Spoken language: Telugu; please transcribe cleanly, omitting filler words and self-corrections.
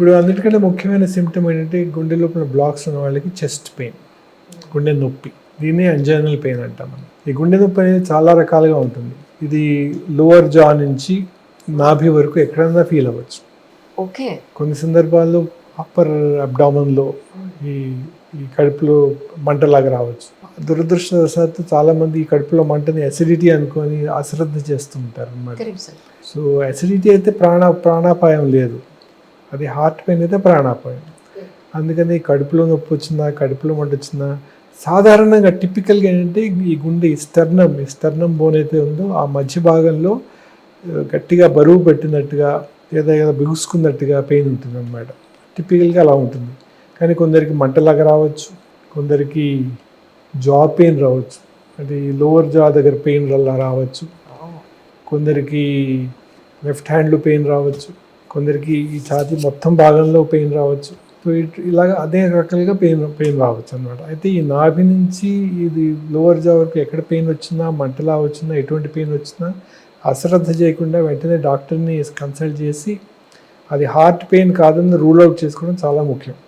ఇప్పుడు అన్నిటికంటే ముఖ్యమైన సిమ్టమ్ ఏంటంటే గుండె లోపల బ్లాక్స్ ఉన్న వాళ్ళకి చెస్ట్ పెయిన్, గుండె నొప్పి. దీన్ని అంజైనల్ పెయిన్ అంటాం మనం. ఈ గుండె నొప్పి అనేది చాలా రకాలుగా ఉంటుంది. ఇది లోవర్ జా నుంచి నాభి వరకు ఎక్కడైనా ఫీల్ అవ్వచ్చు. ఓకే. కొన్ని సందర్భాల్లో అప్పర్ అబ్డామన్లో ఈ ఈ కడుపులో మంటలాగా రావచ్చు. దురదృష్టవశాత్తు చాలామంది ఈ కడుపులో మంటని అసిడిటీ అనుకొని అశ్రద్ధ చేస్తూ ఉంటారు అన్నమాట. Correct sir. సో అసిడిటీ అయితే ప్రాణాపాయం లేదు, అది హార్ట్ పెయిన్ అయితే ప్రాణాపాయం. అందుకని కడుపులో నొప్పి వచ్చిందా, కడుపులో మంట వచ్చిందా, సాధారణంగా టిపికల్గా ఏంటంటే ఈ గుండె స్టర్నం బోన్ అయితే ఉందో ఆ మధ్య భాగంలో గట్టిగా బరువు పెట్టినట్టుగా లేదా బిగుసుకున్నట్టుగా పెయిన్ ఉంటుంది అన్నమాట. టిపికల్గా అలా ఉంటుంది. కానీ కొందరికి మంటలాగా రావచ్చు, కొందరికి జా పెయిన్ రావచ్చు, అది లోవర్ జా దగ్గర పెయిన్ అలా రావచ్చు, కొందరికి లెఫ్ట్ హ్యాండ్లో పెయిన్ రావచ్చు, కొందరికి ఈ ఛాతీ మొత్తం భాగంలో పెయిన్ రావచ్చు. సో ఇలాగ అదే రకాలుగా పెయిన్ రావచ్చు అన్నమాట. అయితే ఈ నాభి నుంచి ఇది లోవర్ జా వరకు ఎక్కడ పెయిన్ వచ్చినా, మంటలా వచ్చినా, ఎటువంటి పెయిన్ వచ్చినా అశ్రద్ధ చేయకుండా వెంటనే డాక్టర్ని కన్సల్ట్ చేసి అది హార్ట్ పెయిన్ కాదని రూల్ అవుట్ చేసుకోవడం చాలా ముఖ్యం.